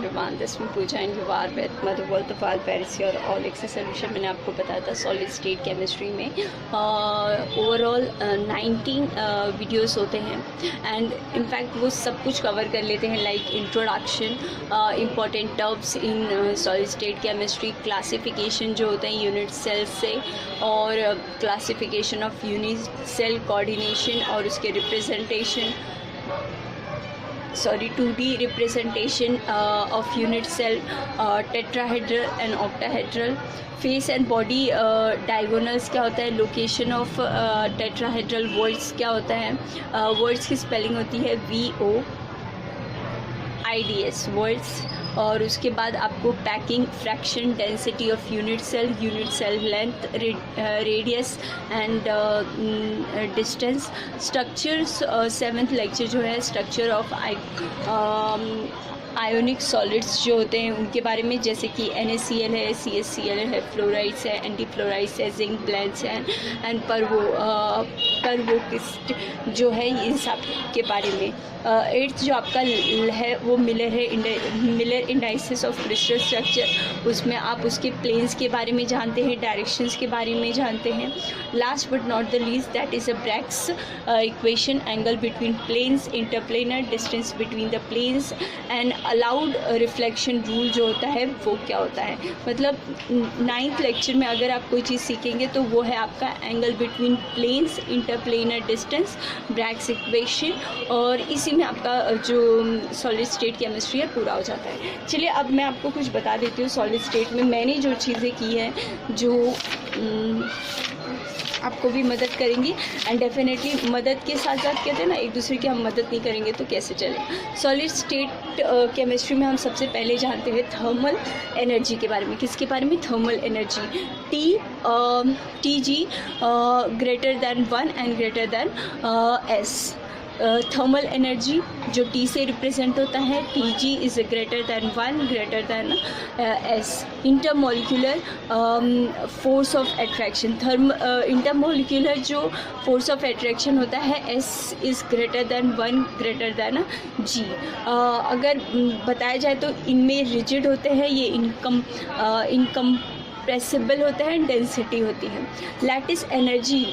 everyone, this is Pooja and you are with Mother World of All Paris your all access solution। मैंने आपको बताया था solid state chemistry में overall 19 videos होते हैं and in fact वो सब कुछ कवर कर लेते हैं, like introduction, important terms in solid state chemistry, classification जो होते हैं यूनिट सेल्स से, और classification of unit cell coordination और उसके representation, 2D representation of unit cell, tetrahedral and octahedral, face and body diagonals क्या होता है, लोकेशन ऑफ टेट्राहेड्रल वर्ड्स क्या होता है, वर्ड्स की स्पेलिंग होती है VOIDS वर्ड्स, और उसके बाद आपको packing, fraction, density of unit cell length, radius and distance, structures, 7th lecture जो है स्ट्रक्चर ऑफ आयोनिक सॉलिड्स जो होते हैं उनके बारे में, जैसे कि NaCl है, CaCl है, फ्लोराइड्स है, एंटीफ्लोराइड्स है, जिंक ब्लेंड्स हैं एंड परवोकिस्ट जो है, इन सब के बारे में। 8th जो आपका है वो Miller indices of crystal structure, उसमें आप उसके प्लेन्स के बारे में जानते हैं, डायरेक्शंस के बारे में जानते हैं। Last but not the least that is a Bragg's equation, angle between planes, interplanar distance between the planes and allowed reflection rule जो होता है वो क्या होता है। मतलब 9th लेक्चर में अगर आप कोई चीज़ सीखेंगे तो वो है आपका angle between planes, interplanar distance, Bragg's equation, और इसी में आपका जो सॉलिड स्टेट केमिस्ट्री है पूरा हो जाता है। चलिए अब मैं आपको कुछ बता देती हूँ सॉलिड स्टेट में मैंने जो चीज़ें की हैं जो आपको भी मदद करेंगी, एंड डेफिनेटली मदद के साथ साथ कहते हैं ना, एक दूसरे की हम मदद नहीं करेंगे तो कैसे चले। सॉलिड स्टेट केमिस्ट्री में हम सबसे पहले जानते हैं थर्मल एनर्जी के बारे में। किसके बारे में? Thermal energy. TG greater than 1 and greater than S। Thermal energy जो T से रिप्रेजेंट होता है, TG is greater than 1 greater than S। Intermolecular force of attraction, intermolecular जो फोर्स ऑफ एट्रैक्शन होता है S is greater than 1 greater than G। अगर बताया जाए तो इनमें रिजिड होते हैं, ये इनकम्प्रेसिबल होता है, डेंसिटी होती है। लैटिस एनर्जी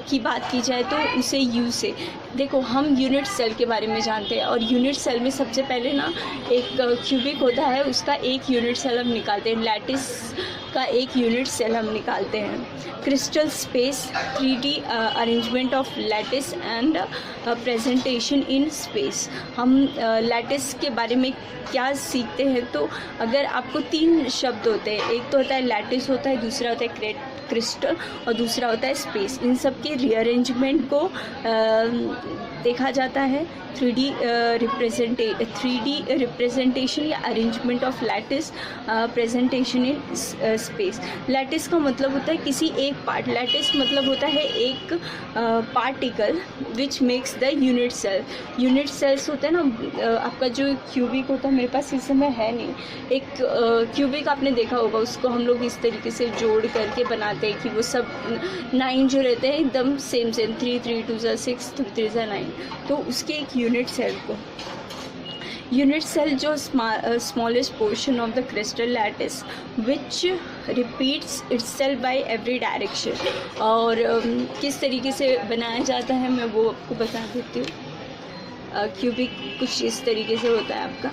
की बात की जाए तो उसे U से, देखो हम यूनिट सेल के बारे में जानते हैं, और यूनिट सेल में सबसे पहले ना एक क्यूबिक होता है, उसका एक यूनिट सेल हम निकालते हैं, लैटिस का एक यूनिट सेल हम निकालते हैं। Crystal space, 3D arrangement of lattice and presentation in space. हम लैटिस के बारे में क्या सीखते हैं, तो अगर आपको 3 शब्द होते हैं, एक तो होता है लैटिस होता है, दूसरा होता है क्रिस्टल और दूसरा होता है स्पेस। इन सब के रीअरेंजमेंट को देखा जाता है। 3D रिप्रेजेंटेशन या arrangement of lattice presentation in space. Lattice का मतलब होता है किसी एक पार्ट, लैटिस मतलब होता है एक particle which makes the unit cell. Unit cells होता है ना, आपका जो क्यूबिक होता है, मेरे पास इस समय है नहीं, एक क्यूबिक आपने देखा होगा, उसको हम लोग इस तरीके से जोड़ करके बनाते हैं कि वो सब 9 जो रहते हैं एकदम सेम 3 3 2 6 2 3 9, तो उसके एक यूनिट सेल को, यूनिट सेल जो smallest portion of the crystal lattice which repeats itself by every direction. और किस तरीके से बनाया जाता है मैं वो आपको बता देती हूँ। क्यूबिक कुछ इस तरीके से होता है आपका,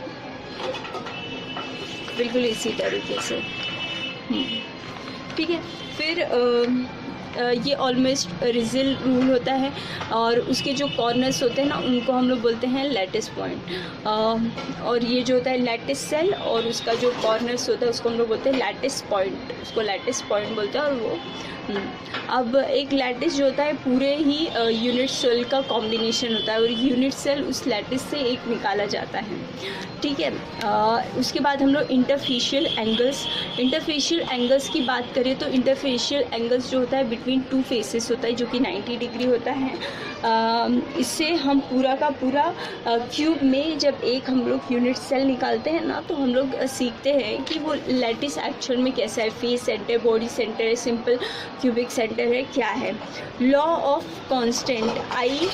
बिल्कुल इसी तरीके से, ठीक है। फिर ये ऑलमोस्ट रिजिल रूल होता है, और उसके जो कॉर्नर्स होते हैं ना उनको हम लोग बोलते हैं लैटिस पॉइंट। और ये जो होता है लैटिस सेल, और उसका जो कॉर्नर्स होता है उसको हम लोग बोलते हैं लैटिस पॉइंट, उसको लैटिस पॉइंट बोलते हैं। और वो अब एक लैटिस जो होता है पूरे ही यूनिट सेल का कॉम्बिनेशन होता है, और यूनिट सेल उस लैटिस से एक निकाला जाता है, ठीक है। उसके बाद हम लोग इंटरफेशियल एंगल्स की बात करें तो इंटरफेशियल एंगल्स जो होता है बिटवीन टू फेसेस होता है जो कि 90 डिग्री होता है। इससे हम पूरा का पूरा क्यूब में जब एक हम लोग यूनिट सेल निकालते हैं ना, तो हम लोग सीखते हैं कि वो लैटिस एक्चुअल में कैसा है, फेस सेंटर, बॉडी सेंटर है, सिंपल क्यूबिक सेंटर है, क्या है। लॉ ऑफ कांस्टेंट आई,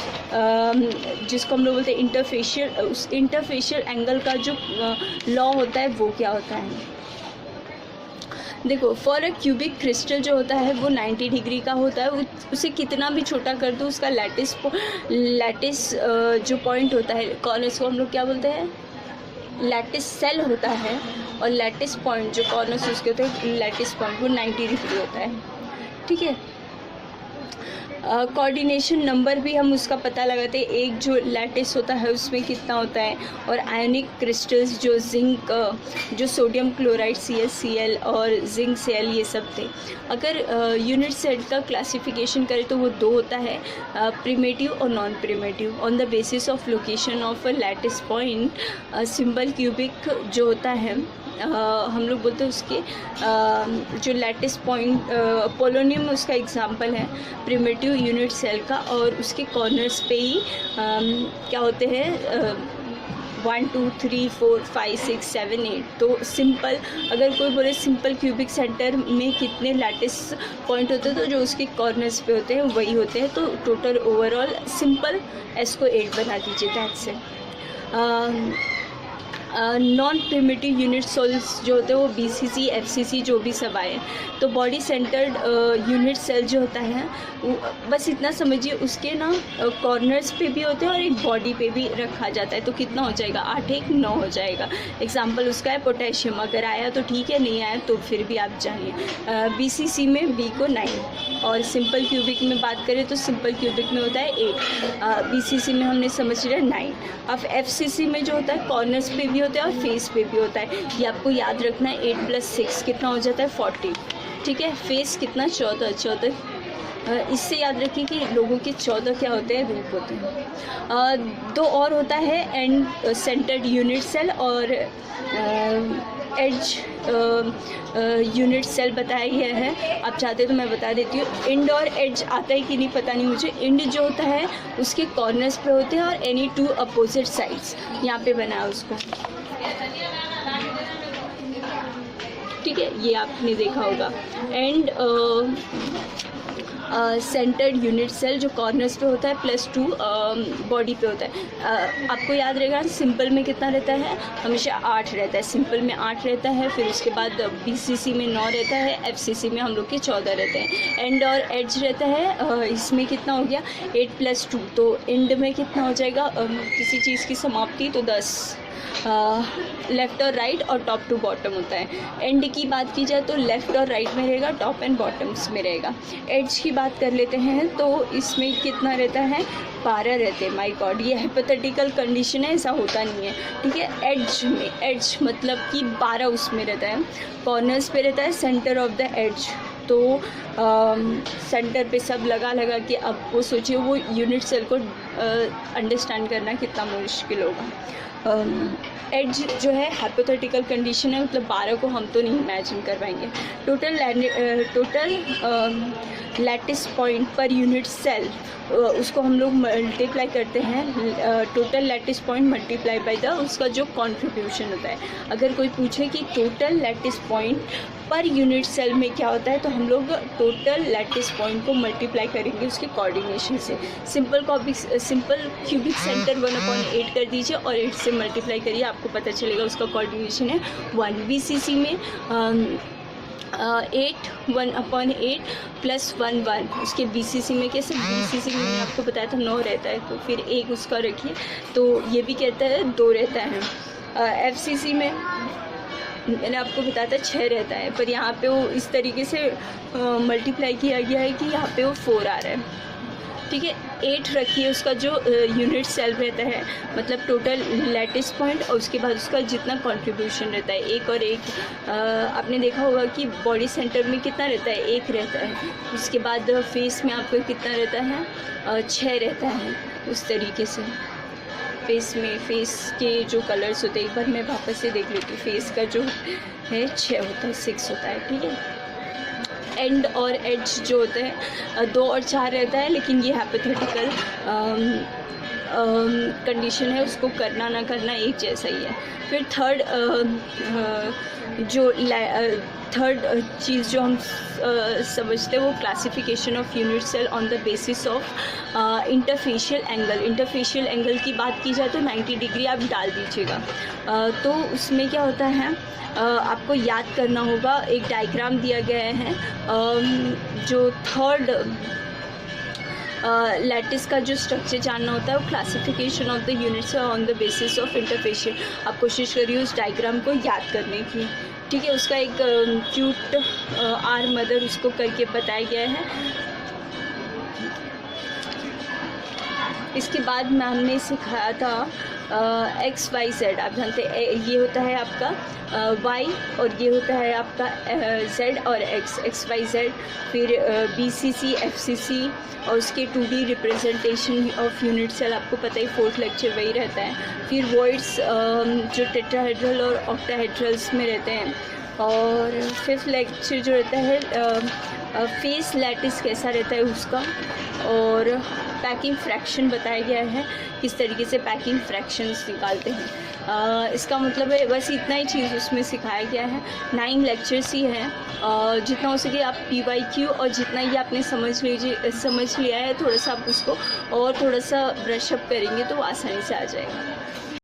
जिसको हम लोग बोलते हैं इंटरफेशियल, उस इंटरफेशियल एंगल का जो लॉ होता है वो क्या होता है। देखो, फॉर अ क्यूबिक क्रिस्टल जो होता है वो 90 डिग्री का होता है। उसे कितना भी छोटा कर दो, उसका लैटिस जो पॉइंट होता है, कॉर्नर्स को हम लोग क्या बोलते हैं, लैटिस सेल होता है, और लैटिस पॉइंट जो कॉर्नर्स उसके होते हैं, लैटिस पॉइंट, वो 90 डिग्री होता है। ठीक है। कोऑर्डिनेशन नंबर भी हम उसका पता लगाते हैं, एक जो लैटिस होता है उसमें कितना होता है, और आयोनिक क्रिस्टल्स जो जिंक, जो सोडियम क्लोराइड CaCl और जिंक Cl, ये सब थे। अगर यूनिट सेल का क्लासिफिकेशन करें तो वो दो होता है, प्रिमेटिव और non primitive. On the basis of location of a lattice point, simple cubic जो होता है, हम लोग बोलते हैं उसके जो लैटिस पॉइंट, पोलोनियम उसका एग्जांपल है प्रिमेटिव यूनिट सेल का, और उसके कॉर्नर्स पे ही क्या होते हैं, 1 2 3 4 5 6 7 8। तो सिंपल, अगर कोई बोले सिंपल क्यूबिक सेंटर में कितने लैटिस पॉइंट होते हैं, तो जो उसके कॉर्नर्स पे होते हैं वही होते हैं। तो टोटल ओवरऑल सिंपल एस को 8 बना दीजिए, that's it. Non primitive unit cells जो होते हैं वो BCC FCC जो भी सब आए। तो बॉडी सेंटर्ड यूनिट सेल जो होता है, बस इतना समझिए, उसके ना कॉर्नर्स पे भी होते हैं और एक बॉडी पे भी रखा जाता है। तो कितना हो जाएगा, 8 1 9 हो जाएगा। एग्जांपल उसका है पोटेशियम, अगर आया तो ठीक है, नहीं आया तो फिर भी आप जानिए। BCC में B को 9, और सिंपल क्यूबिक में बात करें तो सिंपल क्यूबिक में होता है 8, BCC में हमने समझ लिया 9। अब FCC में जो होता है कॉर्नर्स पे भी होता है और फेस पे भी होता है। ये आपको याद रखना है, 8 + 6 कितना हो जाता है, 40। ठीक है। फेस कितना, 14। इससे याद रखिए कि लोगों के 14 क्या होते हैं, रूप होते हैं। दो और होता है, एंड सेंटर्ड यूनिट सेल और एज यूनिट सेल बताया गया है। आप चाहते तो मैं बता देती हूँ। इंड और एज आता है कि नहीं पता नहीं मुझे। इंड जो होता है उसके कॉर्नर्स पे होते हैं, और एनी टू अपोजिट साइड्स, यहाँ पे बना है उसको। ठीक है, ये आपने देखा होगा। एंड सेंटर्ड यूनिट सेल जो कॉर्नर्स पे होता है, +2 बॉडी पे होता है। आपको याद रहेगा सिंपल में कितना रहता है, हमेशा 8 रहता है। सिंपल में 8 रहता है, फिर उसके बाद BCC में 9 रहता है, FCC में हम लोग के 14 रहते हैं। एंड और एज रहता है, इसमें कितना हो गया, 8 + 2। तो एंड में कितना हो जाएगा, किसी चीज़ की समाप्ति, तो 10। लेफ़्ट और राइट और टॉप टू बॉटम होता है। एंड की बात की जाए तो लेफ़्ट और राइट में रहेगा, टॉप एंड बॉटम्स में रहेगा। एड्ज की बात कर लेते हैं तो इसमें कितना रहता है, 12 रहते हैं। माय गॉड, ये हाइपोथेटिकल कंडीशन है, ऐसा होता नहीं है। ठीक है। एड्ज में, एड्ज मतलब कि 12 उसमें रहता है। कॉर्नर्स पे रहता है सेंटर ऑफ द एड्ज। तो सेंटर पे सब लगा के अब वो सोचिए, वो यूनिट सेल को अंडरस्टैंड करना कितना मुश्किल होगा। एड्ज जो है हाइपोथेटिकल कंडीशन है, मतलब 12 को हम तो नहीं इमेजिन कर पाएंगे। टोटल लैटिस पॉइंट पर यूनिट सेल, उसको हम लोग मल्टीप्लाई करते हैं, total lattice point multiply by the उसका जो कंट्रीब्यूशन होता है। अगर कोई पूछे कि टोटल लैटिस पॉइंट पर यूनिट सेल में क्या होता है, तो हम लोग टोटल लैटिस पॉइंट को मल्टीप्लाई करेंगे उसके कोऑर्डिनेशन से। सिंपल क्यूबिक सेंटर 1/8 कर दीजिए और 8 से मल्टीप्लाई करिए, आपको पता चलेगा उसका कोऑर्डिनेशन है 1। BCC में 8 1/8 + 1 1। उसके BCC में कैसे, BCC में मैंने आपको बताया था 9 रहता है, तो फिर एक उसका रखिए, तो ये भी कहता है 2 रहता है। FCC में मैंने आपको बताया था 6 रहता है, पर यहाँ पे वो इस तरीके से मल्टीप्लाई किया गया है कि यहाँ पे वो 4 आ रहा है। ठीक है। 8 रखिए उसका जो यूनिट सेल रहता है, मतलब टोटल लैटिस पॉइंट, और उसके बाद उसका जितना कंट्रीब्यूशन रहता है, 1 और 1। आपने देखा होगा कि बॉडी सेंटर में कितना रहता है, 1 रहता है। उसके बाद फेस में आपको कितना रहता है, 6 रहता है। उस तरीके से फेस में, फेस के जो कलर्स होते हैं, एक बार मैं वापस से देख लेती हूँ। फेस का जो है 6 होता है, 6 होता है। ठीक है। एंड और एज जो होते हैं 2 और 4 रहता है, लेकिन ये हाइपोथेटिकल कंडीशन है, उसको करना ना करना एक जैसा ही है। फिर थर्ड चीज़ जो हम समझते हैं वो classification of unit cell on the basis of interfacial angle. Interfacial angle की बात की जाए तो 90 डिग्री आप डाल दीजिएगा। तो उसमें क्या होता है, आपको याद करना होगा, एक डायग्राम दिया गया है। जो थर्ड लैटिस का जो स्ट्रक्चर जानना होता है वो classification of the units on the basis of interfacial. आप कोशिश करिए उस डायग्राम को याद करने की, ठीक है। उसका एक क्यूट आर मदर उसको करके बताया गया है। इसके बाद मैम ने सिखाया था एक्स वाई जेड। आप जानते हैं ये होता है आपका वाई और ये होता है आपका जेड और एक्स वाई जेड। फिर BCC FCC और उसके 2D representation of unit cell, आपको पता ही 4th लेक्चर वही रहता है। फिर वॉइड्स जो टेट्राहेड्रल और ऑक्टाहेड्रल्स में रहते हैं। और 5th लेक्चर जो रहता है फेस लैटिस कैसा रहता है उसका, और पैकिंग फ्रैक्शन बताया गया है, किस तरीके से पैकिंग फ्रैक्शंस निकालते हैं। इसका मतलब है बस इतना ही चीज़ उसमें सिखाया गया है। 9 लेक्चर्स ही हैं। जितना हो सके आप PYQ और जितना ये आपने समझ लिया है, थोड़ा सा आप उसको और थोड़ा सा ब्रश अप करेंगे तो आसानी से आ जाएगा।